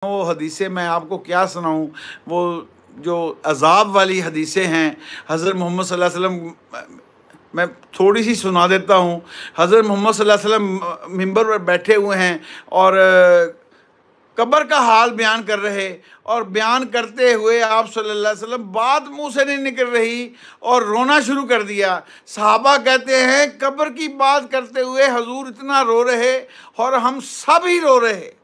वो हदीसें मैं आपको क्या सुनाऊँ, वो जो अज़ाब वाली हदीसें हैं। हज़रत मोहम्मद सल्लल्लाहु अलैहि वसल्लम, मैं थोड़ी सी सुना देता हूँ। हज़रत मोहम्मद सल्लल्लाहु अलैहि वसल्लम मिंबर पर बैठे हुए हैं और कब्र का हाल बयान कर रहे, और बयान करते हुए आप सल्लल्लाहु अलैहि वसल्लम बात मुंह से नहीं निकल रही और रोना शुरू कर दिया। सहाबा कहते हैं कब्र की बात करते हुए हजूर इतना रो रहे और हम सब ही रो रहे।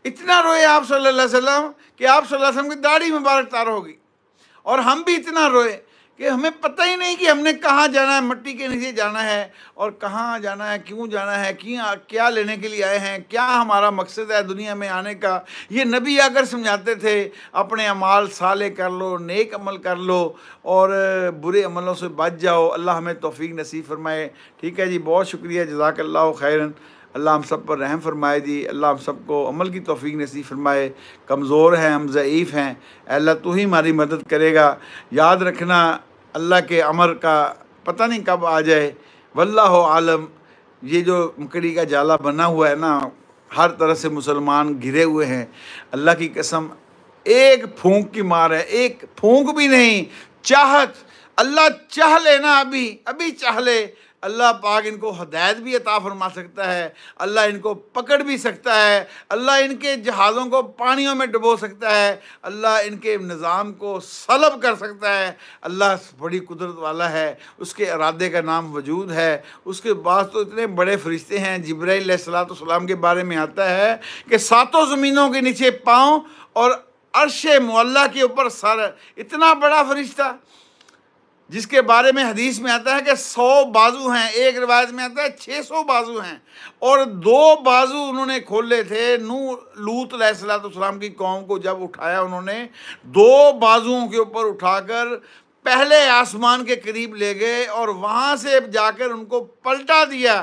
इतना रोए आप सल्लल्लाहु अलैहि वसल्लम कि आप सल्लल्लाहु अलैहि वसल्लम की दाढ़ी मुबारक तार होगी। और हम भी इतना रोए कि हमें पता ही नहीं कि हमने कहाँ जाना है, मट्टी के नीचे जाना है और कहाँ जाना है, क्यों जाना है, क्या लेने के लिए आए हैं, क्या हमारा मकसद है दुनिया में आने का। ये नबी आकर समझाते थे, अपने अमाल साले कर लो, नेक अमल कर लो और बुरे अमलों से बच जाओ। अल्लाह हमें तौफीक नसीब फरमाए। ठीक है जी, बहुत शुक्रिया, जज़ाकल्लाहु खैरन। अल्लाह हम सब पर रहम फरमाए जी। अल्लाह हम सब को अमल की तौफीक नसीब फरमाए। कमज़ोर हैं हम, ज़ईफ़ हैं, अल्लाह तू ही हमारी मदद करेगा। याद रखना, अल्लाह के अमर का पता नहीं कब आ जाए। वल्लाहु आलम। ये जो मकड़ी का जाला बना हुआ है ना, हर तरह से मुसलमान घिरे हुए हैं। अल्लाह की कसम, एक फूंक की मार है, एक फूंक भी नहीं, चाहत। अल्लाह चाह लेना, अभी अभी चाह ले, अल्लाह पाक इनको हदायत भी अता फरमा सकता है। अल्लाह इनको पकड़ भी सकता है। अल्लाह इनके जहाज़ों को पानियों में डुबो सकता है। अल्लाह इनके निज़ाम को सलब कर सकता है। अल्लाह बड़ी कुदरत वाला है, उसके इरादे का नाम वजूद है। उसके बाद तो इतने बड़े फरिश्ते हैं। जिब्राइल अलैहिस्सलाम के बारे में आता है कि सातों ज़मीनों के नीचे पाँव और अर्श मुअल्ला के ऊपर सर। इतना बड़ा फरिश्ता जिसके बारे में हदीस में आता है कि 100 बाजू हैं, एक रिवायत में आता है 600 बाजू हैं, और 2 बाजू उन्होंने खोले थे। लूत अलैहिस्सलाम की कौम को जब उठाया, उन्होंने 2 बाजुओं के ऊपर उठाकर पहले आसमान के करीब ले गए और वहाँ से जाकर उनको पलटा दिया।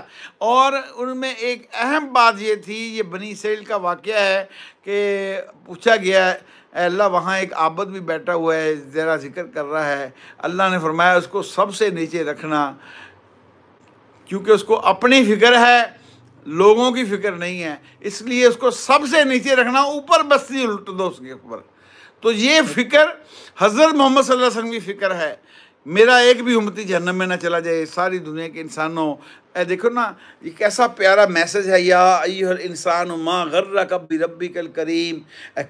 और उनमें एक अहम बात ये थी, ये बनी इसराइल का वाक़या है कि पूछा गया, अल्लाह वहाँ एक आबद भी बैठा हुआ है, ज़रा जिक्र कर रहा है। अल्लाह ने फरमाया उसको सबसे नीचे रखना, क्योंकि उसको अपनी फ़िक्र है, लोगों की फ़िक्र नहीं है, इसलिए उसको सबसे नीचे रखना, ऊपर बस्ती उल्ट दो उसके ऊपर। तो ये फ़िक्र हज़रत मोहम्मद सल्लल्लाहु अलैहि वसल्लम की फ़िक्र है। मेरा एक भी उम्मती जहन्नम में ना चला जाए, सारी दुनिया के इंसानों। देखो ना, ये कैसा प्यारा मैसेज है, या अय्युहल इंसान मा गर्रक बिरब्बिकल करीम।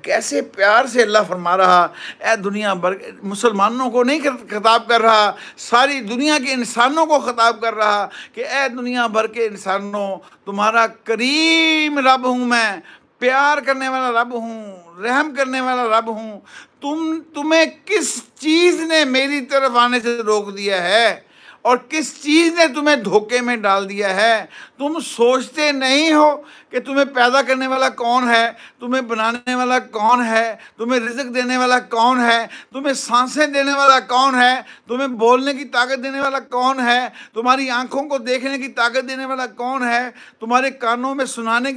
कैसे प्यार से अल्लाह फरमा रहा, ए दुनिया भर मुसलमानों को नहीं खिताब कर रहा, सारी दुनिया के इंसानों को खिताब कर रहा कि ए दुनिया भर के इंसानों, तुम्हारा करीम रब हूँ मैं, प्यार करने वाला रब हूँ, रहम करने वाला रब हूँ। तुम्हें किस चीज़ ने मेरी तरफ आने से रोक दिया है और किस चीज़ ने तुम्हें धोखे में डाल दिया है? तुम सोचते नहीं हो कि तुम्हें पैदा करने वाला कौन है, तुम्हें बनाने वाला कौन है, तुम्हें रिज़्क देने वाला कौन है, तुम्हें सांसें देने वाला कौन है, तुम्हें बोलने की ताकत देने वाला कौन है, तुम्हारी आंखों को देखने की ताकत देने वाला कौन है, तुम्हारे कानों में सुनने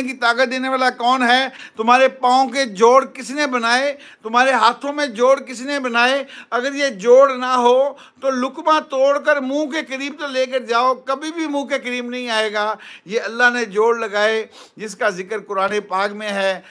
की ताकत देने वाला कौन है, तुम्हारे पाँव के जोड़ किसने बनाए, तुम्हारे हाथों में जोड़ किसने बनाए? अगर ये जोड़ ना हो तो लुकमा तोड़कर मुंह के करीब तो लेकर जाओ, कभी भी मुंह के करीब नहीं आएगा। ये अल्लाह ने जोड़ लगाए, जिसका जिक्र कुरान पाक में है।